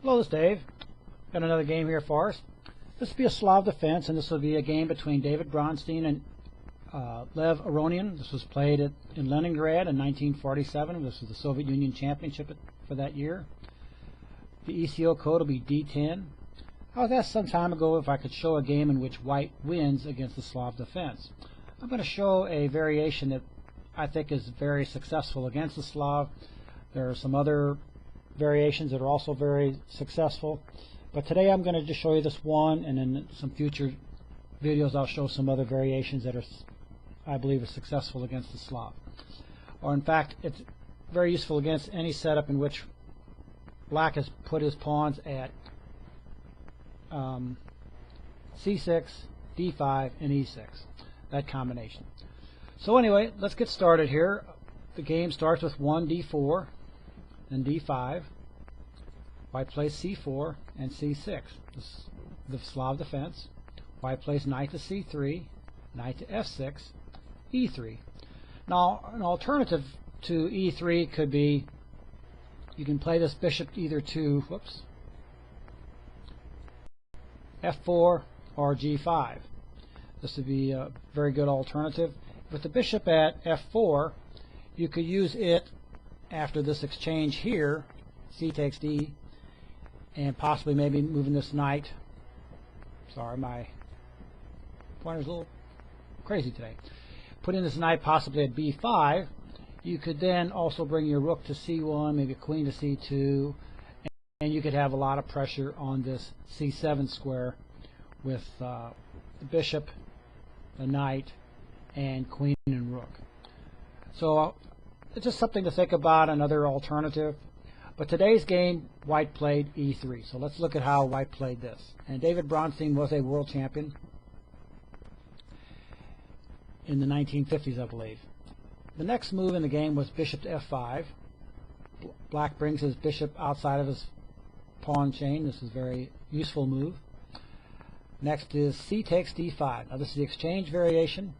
Hello, this is Dave. Got another game here for us. This will be a Slav defense, and this will be a game between David Bronstein and Lev Aronin. This was played in Leningrad in 1947. This was the Soviet Union Championship for that year. The ECO code will be D10. I was asked some time ago if I could show a game in which white wins against the Slav defense. I'm going to show a variation that I think is very successful against the Slav. There are some other variations that are also very successful, but today I'm going to just show you this one, and in some future videos I'll show some other variations that are, I believe, are successful against the Slav. Or in fact, it's very useful against any setup in which black has put his pawns at C6, D5, and E6, that combination. So anyway, let's get started here. The game starts with 1 D4, then D5, white plays C4 and C6. This is the Slav defense. White plays knight to C3, knight to F6, E3. Now, an alternative to E3 could be you can play this bishop either to F4 or G5. This would be a very good alternative. With the bishop at F4, you could use it after this exchange here, C takes D, and possibly maybe moving this knight. Sorry, my pointer's a little crazy today. Putting this knight possibly at B5, you could then also bring your rook to C1, maybe a queen to C2, and you could have a lot of pressure on this C7 square with the bishop, the knight, and queen and rook. So it's just something to think about, another alternative. But today's game, white played E3. So let's look at how white played this. And David Bronstein was a world champion in the 1950s, I believe. The next move in the game was bishop to F5. Black brings his bishop outside of his pawn chain. This is a very useful move. Next is C takes D5. Now this is the exchange variation.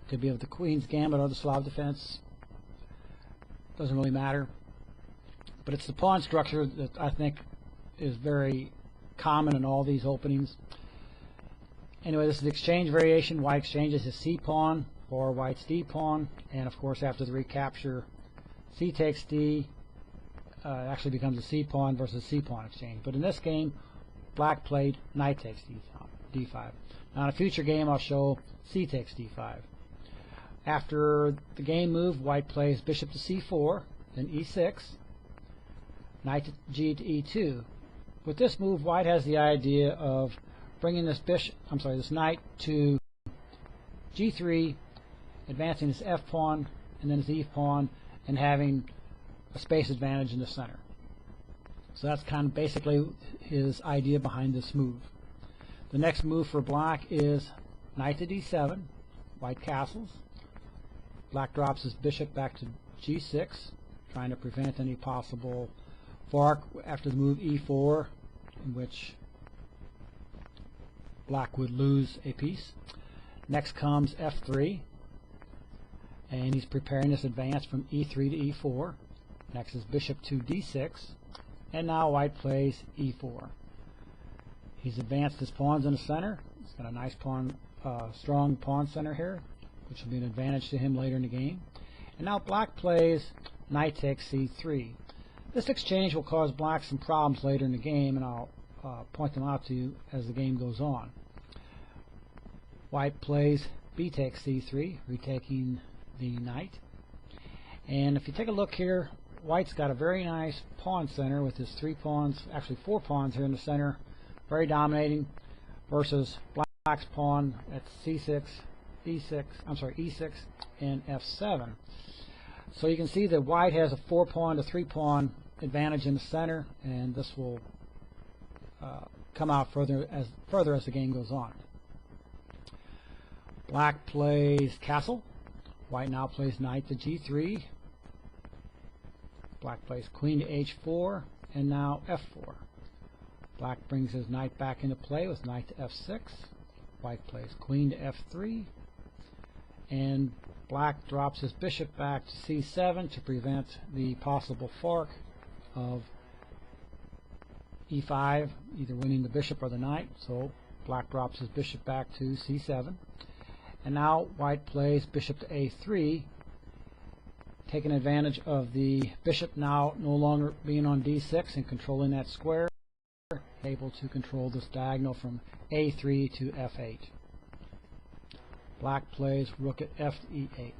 Could be of the Queen's Gambit or the Slav defense. Doesn't really matter. But it's the pawn structure that I think is very common in all these openings. Anyway, this is the exchange variation. White exchanges his C pawn for white's D pawn, and of course after the recapture, C takes D actually becomes a C pawn versus C pawn exchange. But in this game, black played knight takes D5. Now in a future game I'll show C takes D5. After the game move, white plays bishop to C4, then E6, knight to G to E2. With this move, white has the idea of bringing this this knight to G3, advancing his F pawn and then his E pawn, and having a space advantage in the center. So that's kind of basically his idea behind this move. The next move for black is knight to D7, white castles. Black drops his bishop back to G6, trying to prevent any possible fork after the move E4, in which black would lose a piece. Next comes F3, and he's preparing this advance from E3 to E4. Next is bishop to D6, and now white plays E4. He's advanced his pawns in the center. He's got a nice pawn, strong pawn center here, which will be an advantage to him later in the game. And now black plays knight takes C3. This exchange will cause black some problems later in the game, and I'll point them out to you as the game goes on. White plays B takes C3, retaking the knight. And if you take a look here, white's got a very nice pawn center with his 3 pawns, actually 4 pawns here in the center, very dominating, versus black's pawn at C6, E6, E6, and F7. So you can see that white has a 4 pawn to 3 pawn advantage in the center, and this will come out further as the game goes on. Black plays castle. White now plays knight to G3. Black plays queen to H4, and now F4. Black brings his knight back into play with knight to F6. White plays queen to F3, and black drops his bishop back to C7 to prevent the possible fork of e5, either winning the bishop or the knight, so black drops his bishop back to c7. And now white plays bishop to a3, taking advantage of the bishop now no longer being on d6 and controlling that square, able to control this diagonal from a3 to f8. Black plays rook at f to e8.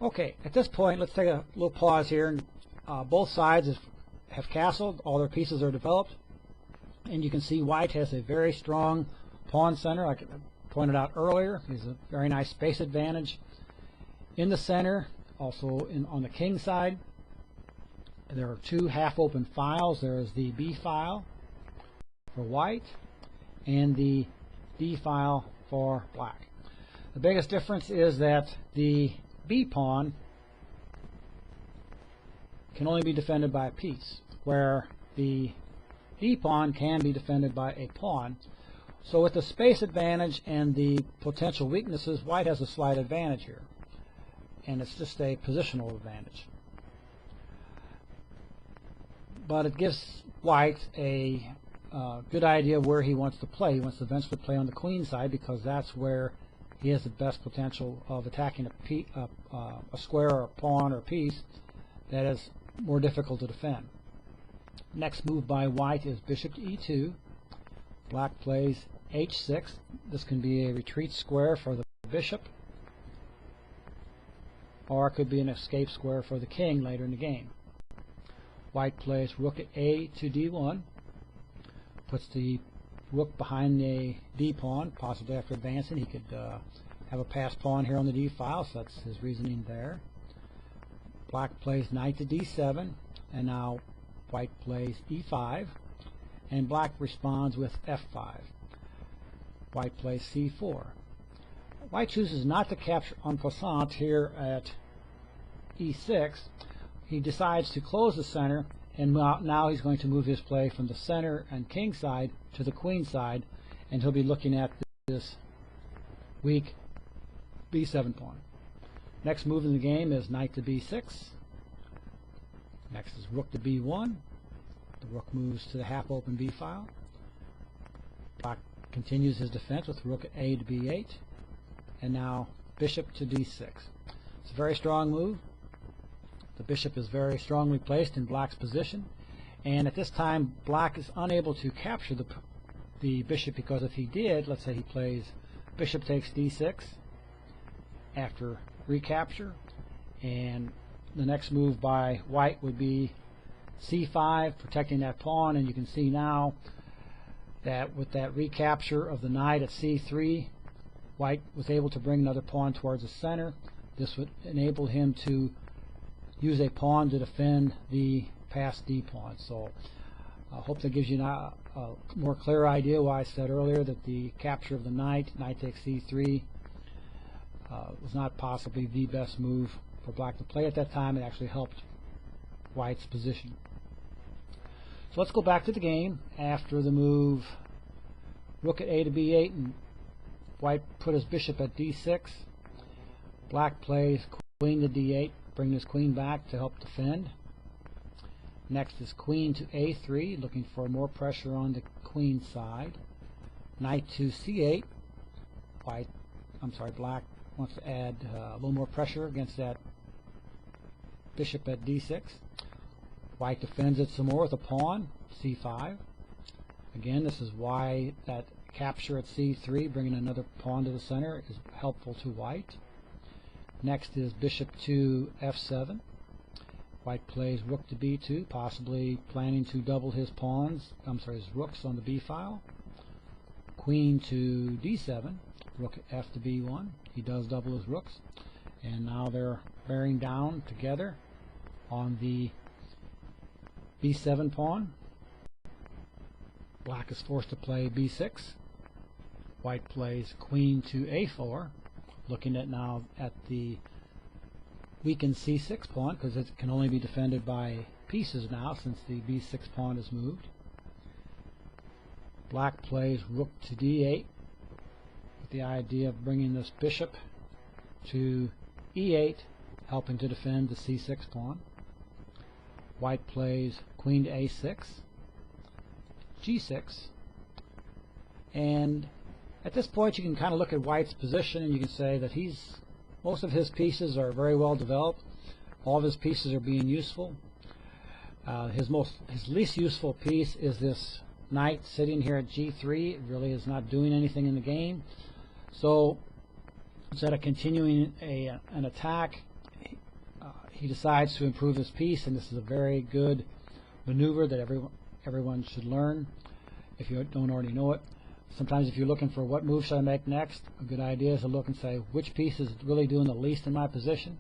Okay, at this point, let's take a little pause here. And, both sides have castled, all their pieces are developed, and you can see white has a very strong pawn center, like I pointed out earlier. There's a very nice space advantage in the center, also on the king side. There are two half-open files. There is the B file for white and the D file for black. The biggest difference is that the B pawn can only be defended by a piece, where the D pawn can be defended by a pawn. So with the space advantage and the potential weaknesses, white has a slight advantage here, and it's just a positional advantage. But it gives white a good idea of where he wants to play. He wants to eventually play on the queen side, because that's where he has the best potential of attacking a square or a pawn or a piece that is more difficult to defend. Next move by white is bishop to e2. Black plays h6. This can be a retreat square for the bishop, or it could be an escape square for the king later in the game. White plays rook at a to d1, puts the rook behind the d pawn, possibly after advancing. He could have a passed pawn here on the d file, so that's his reasoning there. Black plays knight to d7, and now white plays e5, and black responds with f5. White plays c4. White chooses not to capture en passant here at e6. He decides to close the center, and now he's going to move his play from the center and king side to the queen side, and he'll be looking at this weak b7 pawn. Next move in the game is knight to b6. Next is rook to b1. The rook moves to the half-open b file. Black continues his defense with rook at a to b8, and now bishop to d6. It's a very strong move. The bishop is very strongly placed in black's position, and at this time black is unable to capture the bishop, because if he did, let's say he plays bishop takes d6 after recapture, and the next move by white would be c5, protecting that pawn. And you can see now that with that recapture of the knight at c3, white was able to bring another pawn towards the center. This would enable him to use a pawn to defend the passed d pawn. So I hope that gives you now a more clear idea why I said earlier that the capture of the knight takes c3, was not possibly the best move for black to play at that time. It actually helped white's position. So let's go back to the game. After the move rook at a to b8, and white put his bishop at d6, black plays queen to d8, bring his queen back to help defend. Next is queen to a3, looking for more pressure on the queen side. Knight to c8. Black wants to add a little more pressure against that bishop at d6. White defends it some more with a pawn, c5. Again, this is why that capture at c3, bringing another pawn to the center, is helpful to white. Next is bishop to f7. White plays rook to b2, possibly planning to double his his rooks on the b file. Queen to d7, rook at f to b1. He does double his rooks, and now they're bearing down together on the b7 pawn. Black is forced to play b6. White plays queen to a4, looking at now at the weakened c6 pawn, because it can only be defended by pieces now since the b6 pawn is moved. Black plays rook to d8 with the idea of bringing this bishop to e8, helping to defend the c6 pawn. White plays queen to a6. g6. And at this point you can kind of look at white's position and you can say that most of his pieces are very well developed. All of his pieces are being useful. His least useful piece is this knight sitting here at g3. It really is not doing anything in the game. So instead of continuing an attack, he decides to improve his piece, and this is a very good maneuver that everyone should learn if you don't already know it. Sometimes if you're looking for what move should I make next, a good idea is to look and say which piece is really doing the least in my position.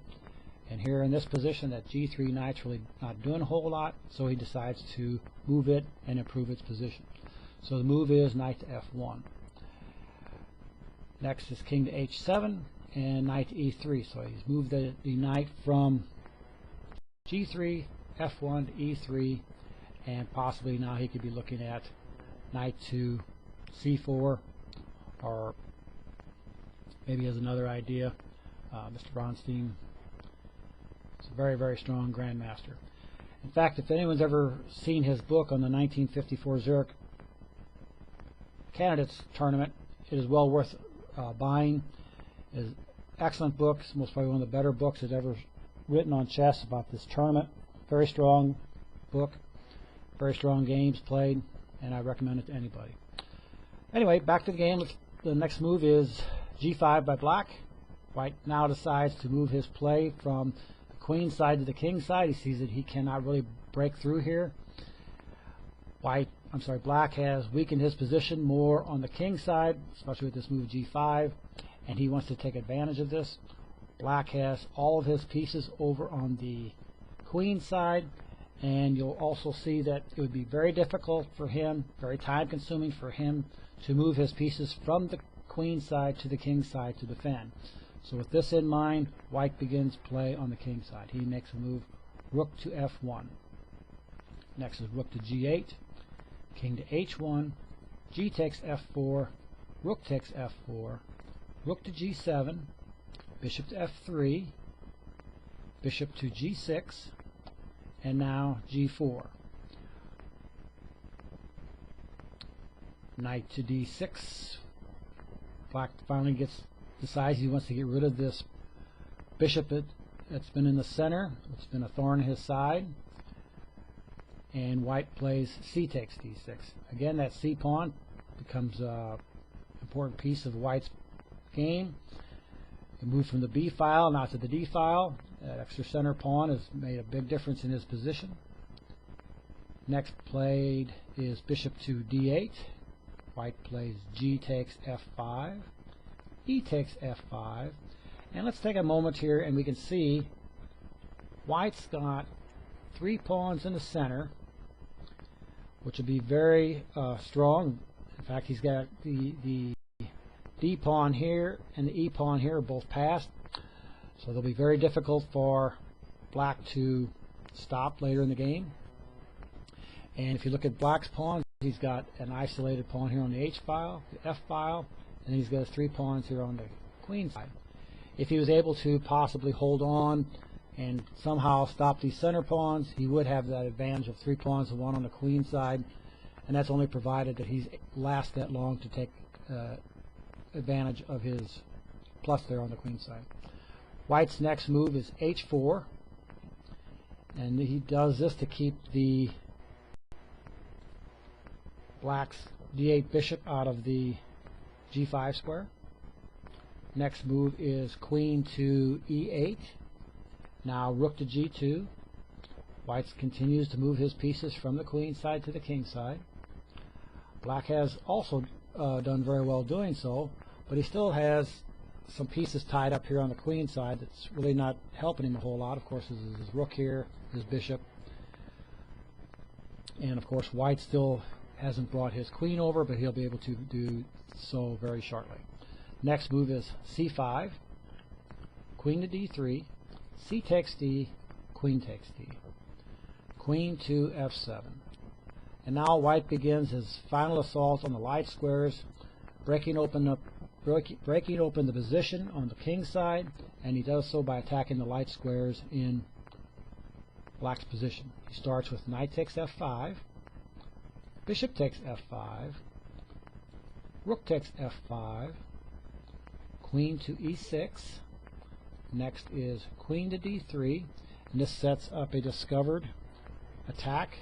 And here in this position, that g3 knight's really not doing a whole lot, so he decides to move it and improve its position. So the move is knight to f1. Next is king to h7 and knight to e3. So he's moved the knight from g3, f1 to e3, and possibly now he could be looking at knight to c4, or maybe has another idea. Mr. Bronstein is a very, very strong grandmaster. In fact, if anyone's ever seen his book on the 1954 Zurich Candidates Tournament, it is well worth buying. It is excellent book, most probably one of the better books that's ever written on chess about this tournament. Very strong book, very strong games played, and I recommend it to anybody. Anyway, back to the game. The next move is g5 by black. White now decides to move his play from the queen side to the king side. He sees that he cannot really break through here. Black has weakened his position more on the king side, especially with this move g5, and he wants to take advantage of this. Black has all of his pieces over on the queen side, and you'll also see that it would be very difficult for him, very time consuming for him to move his pieces from the queen side to the king side to defend. So with this in mind, white begins play on the king side. He makes a move rook to f1. Next is rook to g8, king to h1, g takes f4, rook takes f4, rook to g7, bishop to f3, bishop to g6, and now g4. Knight to d6. Black finally decides he wants to get rid of this bishop that's been in the center. It's been a thorn in his side. And white plays c takes d6. Again, that c pawn becomes an important piece of white's game. He moved from the b file now to the d file. That extra center pawn has made a big difference in his position. Next played is bishop to d8. White plays g takes f5, e takes f5, and let's take a moment here and we can see white's got 3 pawns in the center, which will be very strong. In fact, he's got the d pawn here and the e pawn here are both passed, so they'll be very difficult for black to stop later in the game. And if you look at black's pawns, he's got an isolated pawn here on the h file, the f file, and he's got 3 pawns here on the queen side. If he was able to possibly hold on and somehow stop these center pawns, he would have that advantage of 3 pawns and 1 on the queen side, and that's only provided that he lasts that long to take advantage of his plus there on the queen side. White's next move is h4, and he does this to keep the black's d8 bishop out of the g5 square. Next move is queen to e8. Now rook to g2. White continues to move his pieces from the queen side to the king side. Black has also done very well doing so, but he still has some pieces tied up here on the queen side that's really not helping him a whole lot. Of course, his rook here, his bishop, and of course white still hasn't brought his queen over, but he'll be able to do so very shortly. Next move is c5, queen to d3, c takes d, queen takes d, queen to f7. And now white begins his final assault on the light squares, breaking open the position on the king side, and he does so by attacking the light squares in black's position. He starts with knight takes f5, bishop takes f5, rook takes f5, queen to e6. Next is queen to d3, and this sets up a discovered attack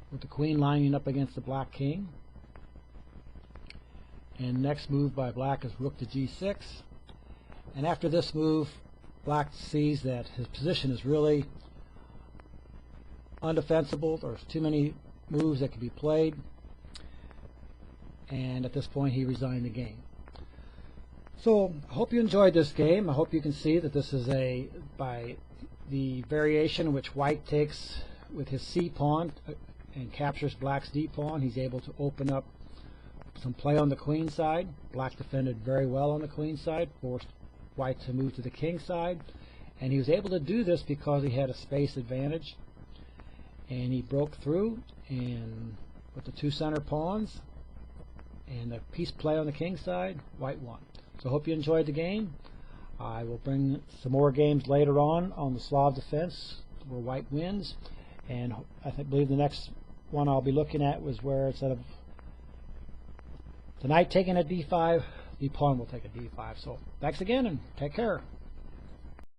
with the queen lining up against the black king. And next move by black is rook to g6. And after this move, black sees that his position is really undefensible. There's too many moves that can be played, and at this point he resigned the game. So I hope you enjoyed this game. I hope you can see that this is by the variation in which white takes with his c pawn and captures black's d pawn. He's able to open up some play on the queen side. Black defended very well on the queen side, forced white to move to the king side, and he was able to do this because he had a space advantage, and he broke through and with the two center pawns and the piece play on the king side, white won. So I hope you enjoyed the game. I will bring some more games later on the Slav defense where white wins, and I believe the next one I'll be looking at was where instead of the knight taking a d5, the pawn will take a d5. So thanks again and take care.